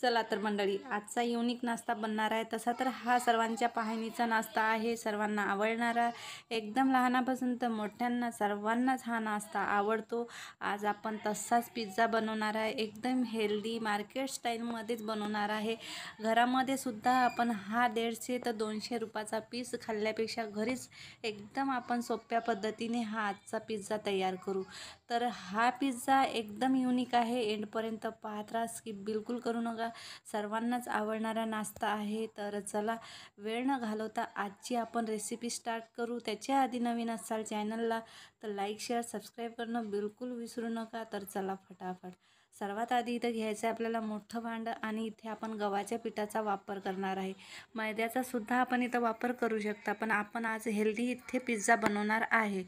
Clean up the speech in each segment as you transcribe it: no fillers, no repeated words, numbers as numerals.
चला तर मंडळी, आजचा युनिक नाश्ता बनणार आहे. तसा तर हा सर्वांच्या पाहणीचा नाश्ता आहे, सर्वांना आवडणारा. एकदम लहानापासून तर मोठ्यांना सर्वांनाच हा नाश्ता आवडतो. आज आपण तसाच पिझ्झा बनवणार आहे, एकदम हेल्दी मार्केट स्टाईलमध्येच बनवणार आहे. घरामध्ये सुद्धा आपण हा 150 ते 200 रुपयाचा पीस खाल्ल्यापेक्षा घरीच एकदम आपण सोप्या पद्धतीने हा आजचा पिझ्झा तयार करू. तर हा पिझ्झा एकदम युनिक आहे. एंडपर्यंत पाहत राहा, स्किप बिलकुल करू नका. सर्वांनाच आवडणारा नाश्ता आहे. तर चला वेळ न घालवता आजची आपण रेसिपी स्टार्ट करू. त्याच्या आधी नवीन असाल चॅनलला तर लाईक शेअर सबस्क्राईब करणं बिलकुल विसरू नका. तर चला फटाफट. सर्वात आधी इथं घ्यायचं आहे आपल्याला मोठं भांडं आणि इथे आपण गव्हाच्या पिठाचा वापर करणार आहे. मैद्याचा सुद्धा आपण इथं वापर करू शकता, पण आपण आज हेल्दी इथे पिझ्झा बनवणार आहे.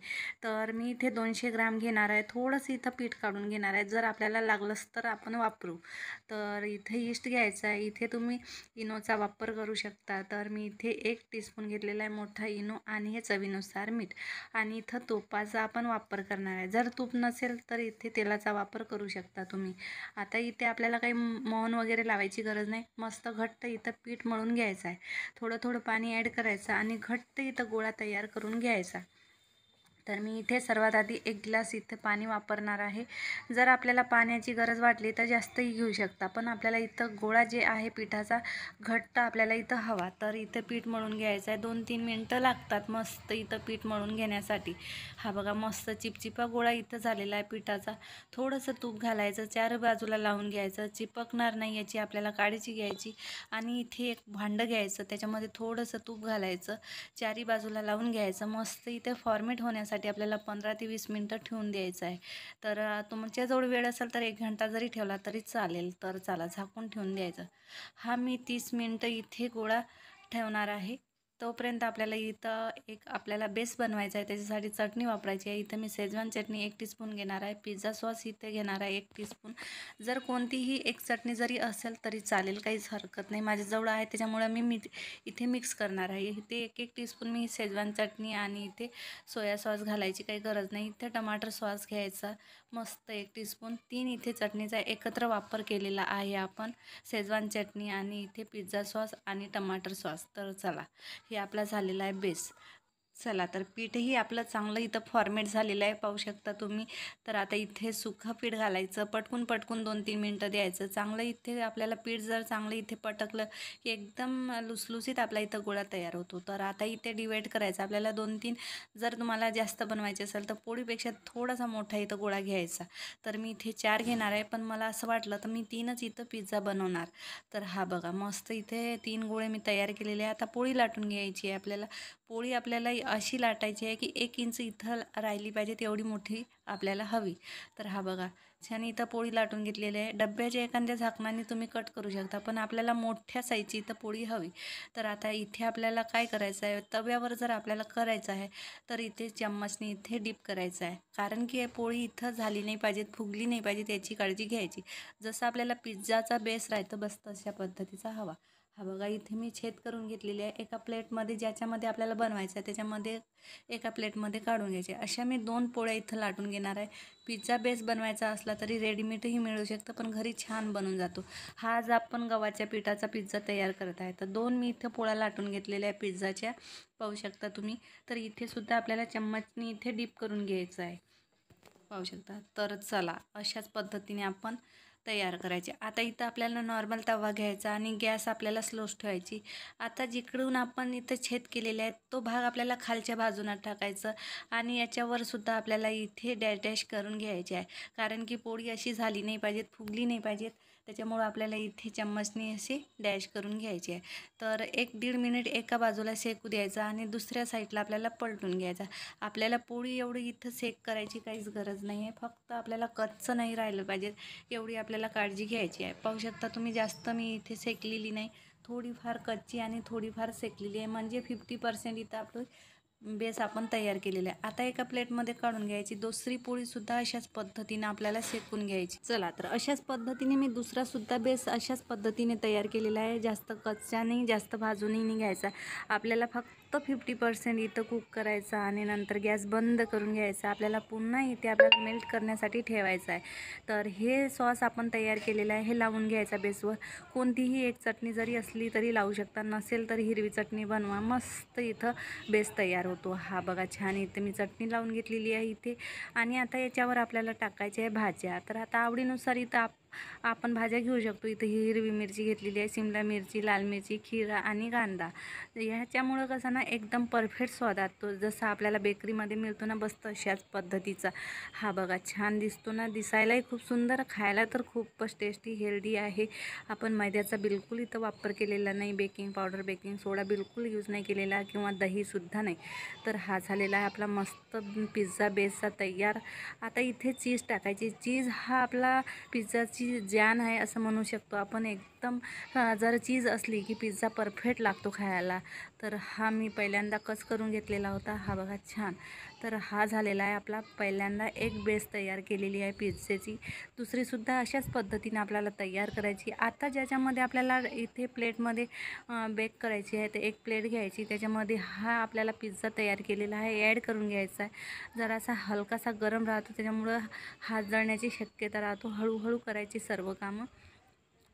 तर मी इथे 200 ग्रॅम घेणार आहे. थोडंसं इथं पीठ काढून घेणार आहे, जर आपल्याला लागलंच तर आपण वापरू. तर इथे ईस्ट घ्यायचा आहे. इथे तुम्ही इनोचा वापर करू शकता. तर मी इथे 1 टीस्पून घेतलेला आहे मोठा इनो आणि हे चवीनुसार मीठ. आणि इथं तुपाचा आपण वापर करणार आहे. जर तूप नसेल तर इथे तेलाचा वापर करू शकता तुम्ही. आता इथे आपल्याला काही मोहन वगैरे लावायची गरज नाही. मस्त घट्ट इथं पीठ मळून घ्यायचं आहे. थोडं थोडं पाणी ॲड करायचं आणि घट्ट इथं गोळा तयार करून घ्यायचा. तर मी इथे सर्वात आधी 1 ग्लास इथे पाणी वापरणार आहे. जर आपल्याला पाण्याची गरज वाटली तर जास्तही घेऊ शकता, पण आपल्याला इथं गोळा जे आहे पिठाचा घट्ट आपल्याला इथं हवा. तर इथं पीठ मळून घ्यायचं आहे. 2-3 मिनटं लागतात मस्त इथं पीठ मळून घेण्यासाठी. हा बघा मस्त चिपचिपा गोळा इथं झालेला आहे पिठाचा. थोडंसं तूप घालायचं, 4 बाजूला लावून घ्यायचं. चिपकणार नाही याची आपल्याला काळजी घ्यायची. आणि इथे एक भांडं घ्यायचं, त्याच्यामध्ये थोडंसं तूप घालायचं, 4ही बाजूला लावून घ्यायचं. मस्त इथे फॉर्मेट होण्यासाठी आपल्याला 15 ते 20 मिनटं ठेवून द्यायचं आहे. तर तुमच्याजवळ वेळ असेल तर 1 घंटा जरी ठेवला तरी चालेल. तर चला झाकून ठेवून द्यायचं. हा मी 30 मिनटं इथे गोळा ठेवणार आहे. तोपर्यंत आपल्याला इथं एक आपल्याला बेस बनवायचा आहे, त्याच्यासाठी चटणी वापरायची आहे. इथं मी शेजवान चटणी 1 टीस्पून घेणार आहे. पिझ्झा सॉस इथे घेणार आहे 1 टीस्पून. जर कोणतीही एक चटणी जरी असेल तरी चालेल, काहीच हरकत नाही. माझ्याजवळ आहे त्याच्यामुळे मी इथे मिक्स करणार आहे. इथे 1-1 टीस्पून मी शेजवान चटणी आणि इथे सोया सॉस घालायची काही गरज नाही. इथे टमाटर सॉस घ्यायचा मस्त 1 टीस्पून. 3 इथे चटणीचा एकत्र वापर केलेला आहे आपण, शेजवान चटणी आणि इथे पिझ्झा सॉस आणि टमाटर सॉस. तर चला हे आपला झालेला आहे बेस. चला तर पीठही आपलं चांगलं इथं फॉर्मेट झालेलं आहे, पाहू शकता तुम्ही. तर आता इथे सुकं पीठ घालायचं, पटकून 2-3 मिनटं द्यायचं चांगलं. इथे आपल्याला पीठ जर चांगलं इथे पटकलं की एकदम लुसलुसीत आपला इथं गोळा तयार होतो. तर आता इथे डिवाईड करायचं आपल्याला 2-3. जर तुम्हाला जास्त बनवायचे असेल तर पोळीपेक्षा थोडासा मोठा इथं गोळा घ्यायचा. तर मी इथे 4 घेणार आहे, पण मला असं वाटलं तर मी 3च इथं पिझ्झा बनवणार. तर हा बघा मस्त इथे 3 गोळे मी तयार केलेले आहे. आता पोळी लाटून घ्यायची आहे आपल्याला. पोळी आपल्याला अशी लाटायची आहे की 1 इंच इथं राहिली पाहिजे, तेवढी मोठी आपल्याला हवी. तर हा बघा छान इथं पोळी लाटून घेतलेली आहे. डब्याच्या एखाद्या झाकणाने तुम्ही कट करू शकता, पण आपल्याला मोठ्या साईजची इथं पोळी हवी. तर आता इथे आपल्याला काय करायचं आहे, तव्यावर जर आपल्याला करायचं आहे तर इथे चम्मचने इथे डीप करायचं आहे. कारण की पोळी इथं झाली नाही पाहिजे, फुगली नाही पाहिजे, त्याची काळजी घ्यायची. जसं आपल्याला पिझ्झाचा बेस राहतो बस तशा पद्धतीचा हवा. हा बघा इथे मी छेद करून घेतलेली आहे. एका प्लेटमध्ये ज्याच्यामध्ये आपल्याला बनवायचं आहे त्याच्यामध्ये एका प्लेटमध्ये काढून घ्यायचे. अशा मी 2 पोळ्या इथं लाटून घेणार आहे. पिझ्झा बेस बनवायचा असला तरी रेडीमेडही मिळू शकतं, पण घरी छान बनून जातो. हा आज आपण गव्हाच्या पिठाचा पिझ्झा तयार करत आहे. तर 2 मी इथं पोळ्या लाटून घेतलेल्या आहे पिझ्झाच्या, पाहू शकता तुम्ही. तर इथे सुद्धा आपल्याला चम्मचनी इथे डीप करून घ्यायचं आहे, पाहू शकता. तर चला अशाच पद्धतीने आपण तयार करायचे. आता इथं आपल्याला नॉर्मल तवा घ्यायचा आणि गॅस आपल्याला स्लोच ठेवायची. आता जिकडून आपण इथं छेद केलेले आहेत तो भाग आपल्याला खालच्या बाजूला टाकायचं आणि याच्यावर सुद्धा आपल्याला इथे डॅश डॅश करून घ्यायचे आहे. कारण की पोळी अशी झाली नाही पाहिजेत, फुगली नाही पाहिजेत, त्याच्यामुळं आपल्याला इथे चम्मचने असे डॅश करून घ्यायचे आहे. तर 1-1.5 मिनिट एका बाजूला शेकू द्यायचा आणि दुसऱ्या साईडला आपल्याला पलटून घ्यायचा. आपल्याला पोळी एवढी इथं सेक करायची काहीच गरज नाही आहे, फक्त आपल्याला कच्चं नाही राहिलं पाहिजे एवढी आपल्याला काळजी घ्यायची आहे. पाहू शकता तुम्ही, जास्त मी इथे सेकलेली नाही, थोडीफार कच्ची आणि थोडीफार सेकलेली आहे, म्हणजे 50% इथं आपलं बेस आपण तयार केलेला आहे. आता एका प्लेटमध्ये काढून घ्यायची. दुसरी पोळीसुद्धा अशाच पद्धतीने आपल्याला शेकून घ्यायची. चला तर अशाच पद्धतीने मी दुसरासुद्धा बेस अशाच पद्धतीने तयार केलेला आहे. जास्त कच्चा नाही, जास्त भाजूनही नाही घ्यायचा. आपल्याला फक्त 50% इथं कुक करायचा आणि नंतर गॅस बंद करून घ्यायचा. आपल्याला पुन्हा इथे आपल्याला मेल्ट करण्यासाठी ठेवायचं आहे. तर हे सॉस आपण तयार केलेलं आहे, हे लावून घ्यायचा बेसवर. कोणतीही एक चटणी जरी असली तरी लावू शकता, नसेल तर हिरवी चटणी बनवा. मस्त इथं बेस तयार होतो. हा बघा छान इथे मी चटणी लावून घेतलेली आहे इथे. आणि आता याच्यावर आपल्याला टाकायच्या आहे भाज्या. तर आता आवडीनुसार इथं आपण भाज्या घेऊ शकतो. इथं ही हिरवी मिरची घेतलेली आहे, शिमला मिरची, लाल मिरची, खीरा आणि कांदा. ह्याच्यामुळं कसं ना एकदम परफेक्ट स्वाद येतो, जसं आपल्याला बेकरीमध्ये मिळतो ना, बस तशाच पद्धतीचा. हा बघा छान दिसतो ना, दिसायलाही खूप सुंदर, खायला तर खूपच टेस्टी, हेल्दी आहे. आपण मैद्याचा बिलकुल इथं वापर केलेला नाही, बेकिंग पावडर, बेकिंग सोडा बिलकुल यूज नाही केलेला, किंवा दहीसुद्धा नाही. तर हा झालेला आहे आपला मस्त पिझ्झा बेसचा तयार. आता इथे चीज टाकायची. चीज हा आपला पिझ्झाची जान आहे असं म्हणू शकतो आपण. एकदम जर चीज असली की पिझ्झा परफेक्ट लागतो खायला. तर हा मी पहिल्यांदा कट करून घेतलेला होता. हा बघा छान. तर हा झालेला आहे आपला पहिल्यांदा एक बेस तयार केलेली आहे पिझ्झेची. दुसरीसुद्धा अशाच पद्धतीने आपल्याला तयार करायची. आता ज्याच्यामध्ये आपल्याला इथे प्लेटमध्ये बेक करायची आहे, तर एक प्लेट घ्यायची, त्याच्यामध्ये हा आपल्याला पिझ्झा तयार केलेला आहे ॲड करून घ्यायचा आहे. जरासा हलकासा गरम राहतो, त्याच्यामुळं हात जळण्याची शक्यता राहतो. हळूहळू करायची सर्व कामं.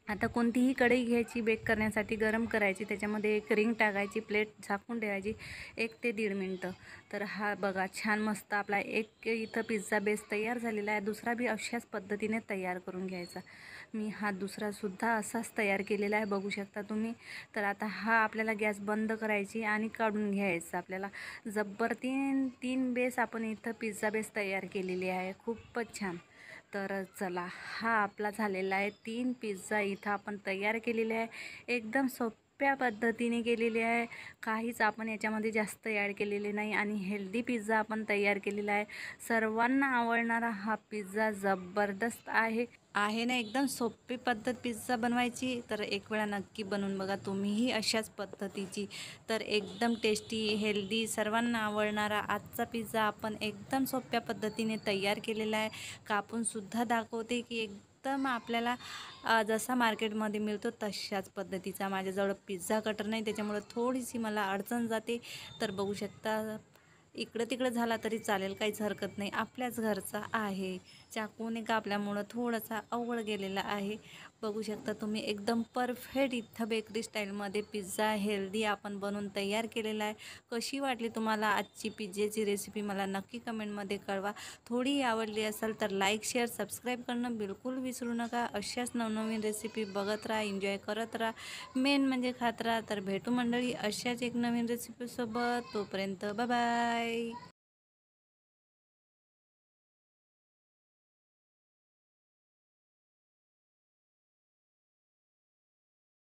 आता कोणतीही कढई घ्यायची बेक करण्यासाठी, गरम करायची, त्याच्यामध्ये एक रिंग टाकायची, प्लेट झाकून ठेवायची 1 ते 1.5 मिनटं. तर हा बघा छान मस्त आपला एक इथं पिझ्झा बेस तयार झालेला आहे. दुसरा बी अशाच पद्धतीने तयार करून घ्यायचा. मी हा दुसरासुद्धा असाच तयार केलेला आहे, बघू शकता तुम्ही. तर आता हा आपल्याला गॅस बंद करायची आणि काढून घ्यायचा. आपल्याला जब्बर तीन बेस आपण इथं पिझ्झा बेस तयार केलेली आहे, खूपच छान. तर चला, हा आपला झालेला आहे 3 पिझ्झा इथं आपण तयार केलेले आहे. एकदम सोप्या पद्धतीने केलेली आहे, काहीच आपण याच्यामध्ये जास्त ॲड केलेले नाही, आणि हेल्दी पिझ्झा आपण तयार केलेला आहे. सर्वांना आवडणारा हा पिझ्झा जबरदस्त आहे ना. एकदम सोपी पद्धत पिझ्झा बनवायची, तर एक वेळा नक्की बनवून बघा तुम्हीही अशाच पद्धतीची. तर एकदम टेस्टी, हेल्दी, सर्वांना आवडणारा आजचा पिझ्झा आपण एकदम सोप्या पद्धतीने तयार केलेला आहे. कापूनसुद्धा दाखवते की एकदम आपल्याला जसा मार्केटमध्ये मिळतो तशाच पद्धतीचा. माझ्याजवळ पिझ्झा कटर नाही, त्याच्यामुळं थोडीशी मला अडचण जाते. तर बघू शकता, इकडं तिकडं झाला तरी चालेल, काहीच हरकत नाही, आपल्याच घरचा आहे. चाकूने कापल्यामुळं थोडासा अवघड गेलेला आहे. बघू शकता तुम्ही, एकदम परफेक्ट इथं बेकरी स्टाईलमध्ये पिझ्झा हेल्दी आपण बनवून तयार केलेला आहे. कशी वाटली तुम्हाला आजची पिझ्झेची रेसिपी मला नक्की कमेंटमध्ये कळवा. थोडी आवडली असेल तर लाईक, शेअर, सबस्क्राईब करणं बिलकुल विसरू नका. अशाच नवनवीन रेसिपी बघत राहा, एन्जॉय करत राहा, मेन म्हणजे खात राहा. तर भेटू मंडळी अशाच एक नवीन रेसिपीसोबत. तोपर्यंत बाय बाय.